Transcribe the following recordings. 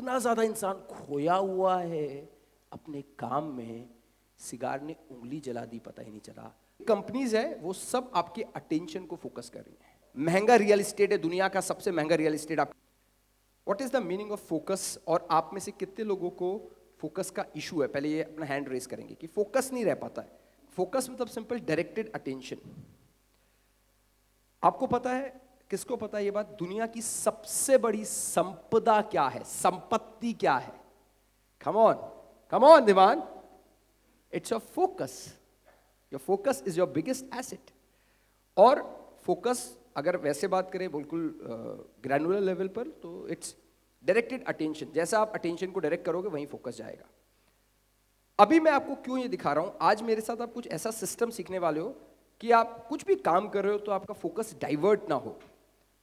इतना ज्यादा इंसान खोया हुआ है अपने काम में, सिगार ने उंगली जला दी, पता ही नहीं चला। कंपनीज है वो सब आपके अटेंशन को फोकस कर रही है। महंगा रियल एस्टेट है, दुनिया का सबसे महंगा रियल एस्टेट। आप what is the meaning of focus? और आप में से कितने लोगों को फोकस का इशू है? पहले ये अपना हैंड रेज करेंगे कि फोकस नहीं रह पाता है। फोकस मतलब सिंपल डायरेक्टेड अटेंशन। आपको पता है, किसको पता है ये बात, दुनिया की सबसे बड़ी संपदा क्या है, संपत्ति क्या है? Come on Diwan, it's your focus. Your focus is your biggest asset. और फोकस अगर वैसे बात करें बिल्कुल ग्रैनुलर लेवल पर, तो इट्स डायरेक्टेड अटेंशन। जैसा आप अटेंशन को डायरेक्ट करोगे वहीं फोकस जाएगा। अभी मैं आपको क्यों ये दिखा रहा हूं, आज मेरे साथ आप कुछ ऐसा सिस्टम सीखने वाले हो कि आप कुछ भी काम कर रहे हो तो आपका फोकस डाइवर्ट ना हो।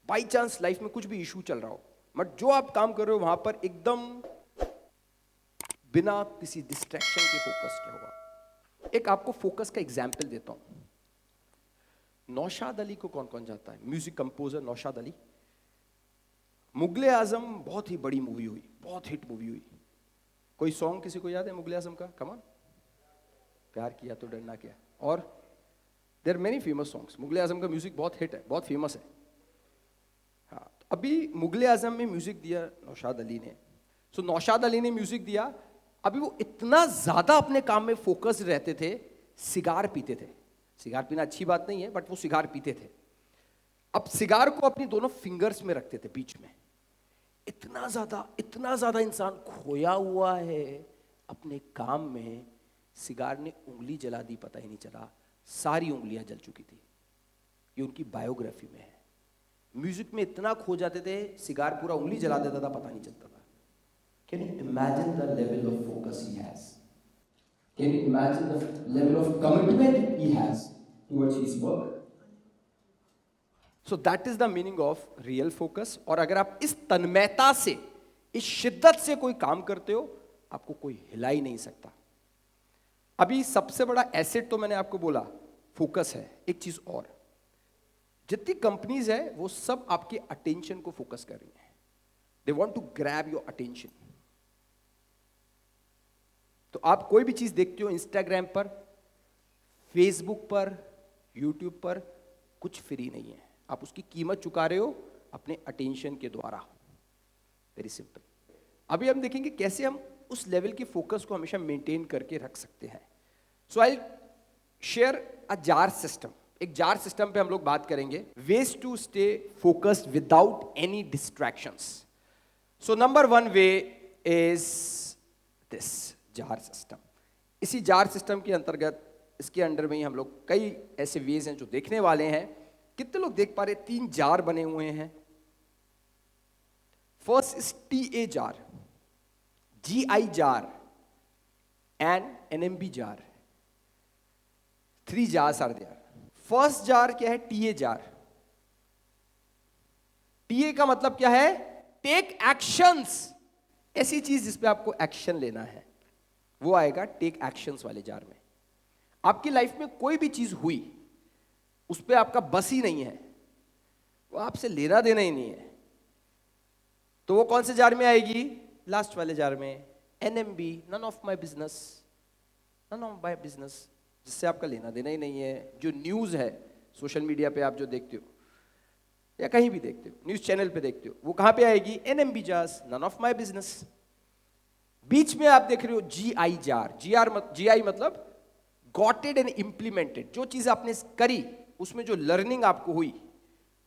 बाई चांस लाइफ में कुछ भी इशू चल रहा हो, बट जो आप काम कर रहे हो वहां पर एकदम बिना किसी डिस्ट्रैक्शन के फोकस्ड रहोगा। एक आपको फोकस का एग्जाम्पल देता हूं। नौशाद अली को कौन कौन जानता है? Music composer Naushad Ali. मुगले आजम बहुत ही बड़ी मूवी हुई, बहुत हिट मूवी हुई। कोई सॉन्ग किसी को याद है मुगले आजम का? Come on. प्यार किया तो डरना क्या। और there are many famous songs. Mughal-e Azam का म्यूजिक बहुत हिट है, बहुत फेमस है। हाँ, तो अभी मुगले आजम में म्यूजिक दिया नौशाद अली ने। सो नौशाद अली ने म्यूजिक दिया। अभी वो इतना ज्यादा अपने काम में फोकस रहते थे, सिगार पीते थे। सिगार पीना अच्छी बात नहीं है, बट वो सिगार पीते थे। अब सिगार को अपनी दोनों फिंगर्स में रखते थे, बीच में। इतना ज्यादा इंसान खोया हुआ है अपने काम में, सिगार ने उंगली जला दी, पता ही नहीं चला। सारी उंगलियां जल चुकी थी। ये उनकी बायोग्राफी में है। म्यूजिक में इतना खो जाते थे, सिगार पूरा उंगली जला देता था, पता नहीं चलता था। Can you imagine the level of focus he has? Can you imagine the level of commitment he has towards his work? So that is the meaning of real focus. और अगर आप इस तन्मयता से, इस शिद्दत से कोई काम करते हो, आपको कोई हिला ही नहीं सकता। अभी सबसे बड़ा एसेट तो मैंने आपको बोला फोकस है। एक चीज और, जितनी कंपनीज है वो सब आपके अटेंशन को फोकस कर रही हैं। They want to grab your attention. तो आप कोई भी चीज देखते हो इंस्टाग्राम पर, फेसबुक पर, यूट्यूब पर, कुछ फ्री नहीं है। आप उसकी कीमत चुका रहे हो अपने अटेंशन के द्वारा। Very simple. अभी हम देखेंगे कैसे हम उस लेवल की फोकस को हमेशा मेंटेन करके रख सकते हैं। So I share a jar system. एक जार सिस्टम पे हम लोग बात करेंगे, ways to stay focused without any distractions. So number one way is this jar system. इसी जार सिस्टम के अंतर्गत, इसके अंडर में ही हम लोग कई ऐसे वेज हैं जो देखने वाले हैं। कितने लोग देख पा रहे? 3 जार बने हुए हैं। First is TA jar, GI jar and NMB jar. 3 jars are there. First jar क्या है? TA jar. TA का मतलब क्या है? Take actions. ऐसी चीज जिसपे आपको एक्शन लेना है, वो आएगा टेक एक्शंस वाले जार में। आपकी लाइफ में कोई भी चीज हुई, उस पर आपका बस ही नहीं है, वो आपसे लेना देना ही नहीं है, तो वो कौन से जार में आएगी? लास्ट वाले जार में, NMB, none of my business. None of my business, जिससे आपका लेना देना ही नहीं है। जो न्यूज़ है सोशल मीडिया पे आप जो देखते हो या कहीं भी देखते हो, न्यूज़ चैनल पे देखते हो, वो कहाँ पे आएगी? NMB jars, none of my business. बीच में आप देख रहे हो GI जार। GI मतलब गॉटेड एंड इम्प्लीमेंटेड। जो चीज़ आपने करी, उसमें जो लर्निंग आपको हुई,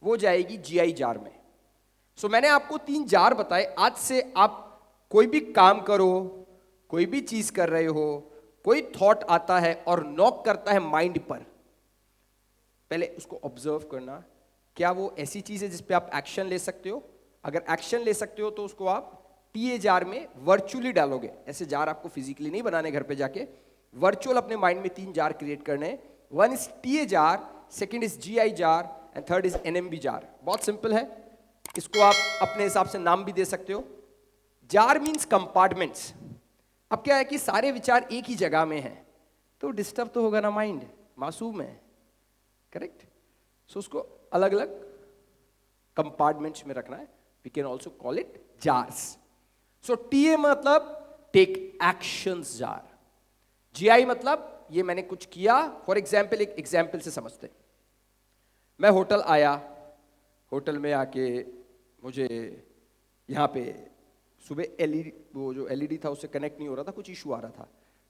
वो जाएगी GI जार में। सो मैंने आपको 3 जार बताए। आज से आप कोई भी काम करो, कोई भी चीज कर रहे हो, कोई थॉट आता है और नॉक करता है माइंड पर, पहले उसको ऑब्जर्व करना, क्या वो ऐसी चीज है जिस पे आप एक्शन ले सकते हो? अगर एक्शन ले सकते हो तो उसको आप TA जार में वर्चुअली डालोगे। ऐसे जार आपको फिजिकली नहीं बनाने घर पे जाके, वर्चुअल अपने माइंड में 3 जार क्रिएट करने। One is TA jar, second is GI jar and third is NMB jar. बहुत सिंपल है, इसको आप अपने हिसाब से नाम भी दे सकते हो। Jar means compartments. अब क्या है कि सारे विचार एक ही जगह में हैं, तो डिस्टर्ब तो होगा ना, माइंड मासूम है, करेक्ट? सो उसको अलग अलग कंपार्टमेंट्स में रखना है। We can also call it jars. So TA मतलब टेक एक्शंस जार, GI मतलब ये मैंने कुछ किया। फॉर एग्जाम्पल, एक एग्जाम्पल से समझते हैं। मैं होटल आया, होटल में आके मुझे यहाँ पे सुबह LED, वो जो LED था उससे कनेक्ट नहीं हो रहा था, कुछ इशू आ रहा था,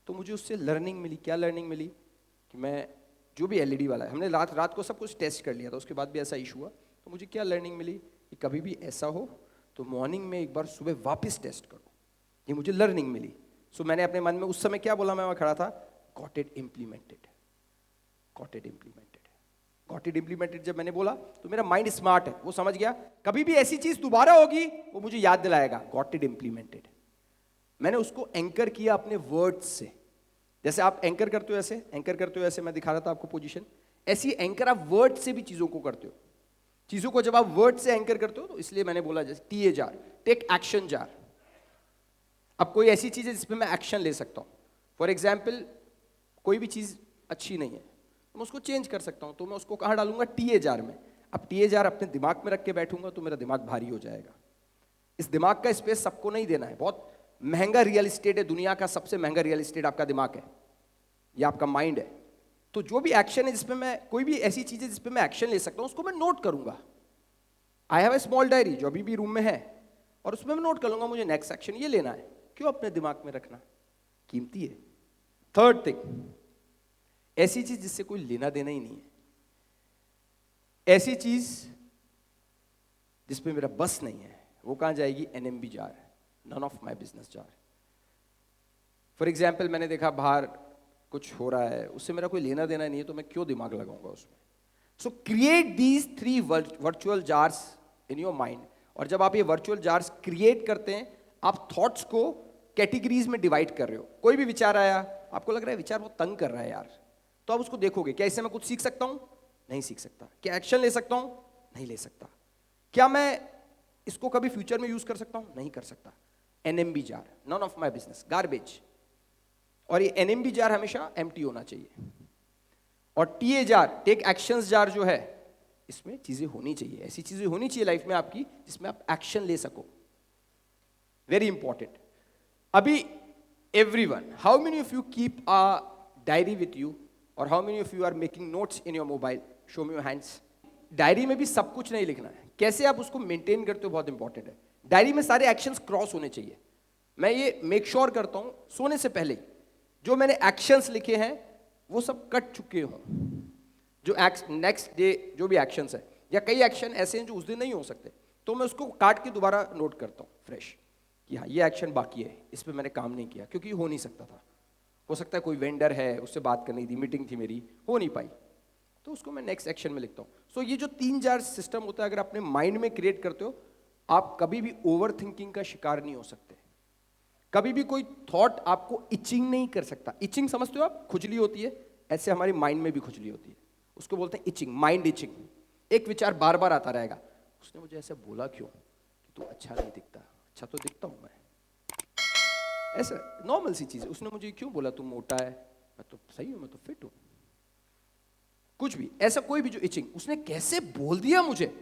तो मुझे उससे लर्निंग मिली। क्या लर्निंग मिली? कि मैं जो भी LED वाला है, हमने रात को सब कुछ टेस्ट कर लिया था, उसके बाद भी ऐसा इशू हुआ, तो मुझे क्या लर्निंग मिली कि कभी भी ऐसा हो तो मॉर्निंग में एक बार सुबह वापस टेस्ट करो। ये मुझे लर्निंग मिली। सो मैंने अपने मन में उस समय क्या बोला, मैं वहाँ खड़ा था, got it implemented, got it implemented, got it implemented. जब मैंने बोला तो मेरा माइंड स्मार्ट है, वो समझ गया कभी भी ऐसी चीज दोबारा होगी वो मुझे याद दिलाएगा, गॉट इट इम्प्लीमेंटेड। मैंने उसको एंकर किया अपने वर्ड्स से। जैसे आप एंकर करते हो ऐसे, एंकर करते हो ऐसे, मैं दिखा रहा था आपको पोजीशन, ऐसी एंकर आप वर्ड से भी चीजों को करते हो। चीजों को जब आप वर्ड से एंकर करते हो, तो इसलिए मैंने बोला जैसे TA jar, take action jar. अब कोई ऐसी चीज है जिसपे मैं एक्शन ले सकता हूं। फॉर एग्जाम्पल, कोई भी चीज अच्छी नहीं है तो मैं उसको चेंज कर सकता हूं, तो मैं उसको कहाँ डालूंगा? TA जार में। अब TA जार अपने दिमाग में रख के बैठूंगा तो मेरा दिमाग भारी हो जाएगा। इस दिमाग का स्पेस सबको नहीं देना है। बहुत महंगा रियल एस्टेट है, दुनिया का सबसे महंगा रियल एस्टेट आपका दिमाग है, या आपका माइंड है। तो जो भी एक्शन है जिसपे मैं, कोई भी ऐसी चीज है जिसपे मैं एक्शन ले सकता हूं, उसको मैं नोट करूंगा। I have a small diary जो अभी भी रूम में है, और उसमें मैं नोट कर लूंगा मुझे नेक्स्ट एक्शन ये लेना है। क्यों अपने दिमाग में रखना, कीमती है। थर्ड थिंग, ऐसी चीज जिससे कोई लेना देना ही नहीं है, ऐसी चीज जिसपे मेरा बस नहीं है, वो कहां जाएगी? NMB jar, none of my business jar. For example, मैंने देखा बाहर कुछ हो रहा है, उससे मेरा कोई लेना देना नहीं है, तो मैं क्यों दिमाग लगाऊंगा उसमें? सो create these 3 virtual jars in your mind. और जब आप ये वर्चुअल जार्स क्रिएट करते हैं, आप थॉट्स को कैटेगरीज में डिवाइड कर रहे हो। कोई भी विचार आया, आपको लग रहा है विचार बहुत तंग कर रहा है यार, तो आप उसको देखोगे, क्या इससे मैं कुछ सीख सकता हूं? नहीं सीख सकता। क्या एक्शन ले सकता हूं? नहीं ले सकता। क्या मैं इसको कभी फ्यूचर में यूज कर सकता हूं? नहीं कर सकता। NMB jar, none of my business, garbage. और ये NMB जार हमेशा एम्प्टी होना चाहिए। और TA jar, take actions jar जो है, इसमें चीजें होनी चाहिए, ऐसी चीजें होनी चाहिए लाइफ में आपकी जिसमें आप एक्शन ले सको। Very important. अभी everyone, how many of you keep a diary with you, और how many of you are making notes in your mobile? Show me your hands. Diary में भी सब कुछ नहीं लिखना है, कैसे आप उसको मेंटेन करते हो बहुत इंपॉर्टेंट है। डायरी में सारे एक्शंस क्रॉस होने चाहिए। मैं ये मेक श्योर करता हूं सोने से पहले जो मैंने एक्शंस लिखे हैं वो सब कट चुके हों। जो नेक्स्ट डे जो भी एक्शंस है, या कई एक्शन ऐसे हैं जो उस दिन नहीं हो सकते, तो मैं उसको काट के दोबारा नोट करता हूँ फ्रेश, कि हाँ ये एक्शन बाकी है, इस पर मैंने काम नहीं किया क्योंकि हो नहीं सकता था। हो सकता है कोई वेंडर है, उससे बात करनी थी, मीटिंग थी मेरी, हो नहीं पाई, तो उसको मैं नेक्स्ट एक्शन में लिखता हूँ। सो ये जो 3 जार सिस्टम होता है, अगर अपने माइंड में क्रिएट करते हो, आप कभी भी ओवर थिंकिंग का शिकार नहीं हो सकते। कभी भी कोई थॉट आपको इचिंग नहीं कर सकता। इचिंग समझते हो आप? खुजली होती है, ऐसे हमारी माइंड में भी खुजली होती है, उसको बोलते हैं इचिंग, माइंड इचिंग। एक विचार बार बार आता रहेगा, उसने मुझे ऐसे बोला क्यों कि तू अच्छा नहीं दिखता? अच्छा तो दिखता हूं मैं, ऐसा नॉर्मल सी चीज है। उसने मुझे क्यों बोला तू मोटा है? मैं तो सही हूं, मैं तो फिट हूं। कुछ भी ऐसा, कोई भी जो इचिंग, उसने कैसे बोल दिया मुझे,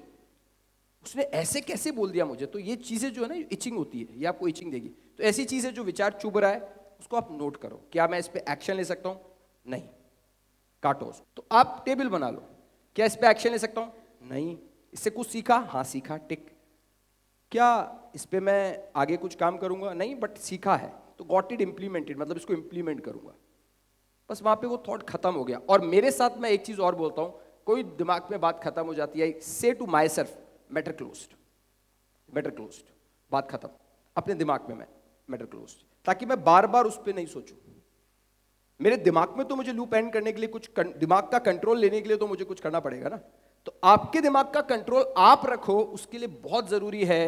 उसने ऐसे कैसे बोल दिया मुझे, तो ये चीजें जो है ना इचिंग होती है, ये आपको इचिंग देगी। तो ऐसी चीजें जो विचार चुभ रहा है उसको आप नोट करो, क्या मैं इस पे एक्शन ले सकता हूं? नहीं, काटो उसको। तो आप टेबल बना लो, क्या इस पे एक्शन ले सकता हूं? नहीं। इससे कुछ सीखा? हाँ सीखा, टिक। क्या इस पे मैं आगे कुछ काम करूंगा? नहीं, बट सीखा है, तो गॉट इट इम्प्लीमेंटेड, मतलब इसको इम्प्लीमेंट करूंगा। बस वहां पे वो थॉट खत्म हो गया। और मेरे साथ मैं एक चीज और बोलता हूं, कोई दिमाग में बात खत्म हो जाती है, say to myself, matter closed, matter closed, बात खत्म। अपने दिमाग में मैं मैटर क्लोज्ड, ताकि मैं बार बार उस पर नहीं सोचूं। मेरे दिमाग में तो मुझे लूप एंड करने के लिए कुछ दिमाग का कंट्रोल लेने के लिए तो मुझे कुछ करना पड़ेगा ना। तो आपके दिमाग का कंट्रोल आप रखो, उसके लिए बहुत जरूरी है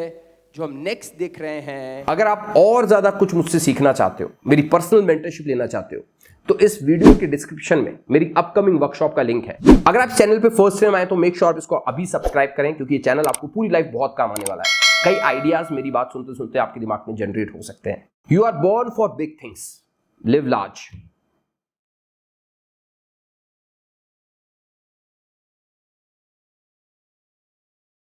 जो हम नेक्स्ट देख रहे हैं। अगर आप और ज्यादा कुछ मुझसे सीखना चाहते हो, मेरी पर्सनल मेंटरशिप लेना चाहते हो, तो इस वीडियो के डिस्क्रिप्शन में मेरी अपकमिंग वर्कशॉप का लिंक है। अगर आप चैनल पे फर्स्ट टाइम आए तो मेक श्योर इसको अभी सब्सक्राइब करें, क्योंकि ये चैनल आपको पूरी लाइफ बहुत काम आने वाला है। कई आइडियाज मेरी बात सुनते सुनते आपके दिमाग में जनरेट हो सकते हैं। You are born for big things, live large.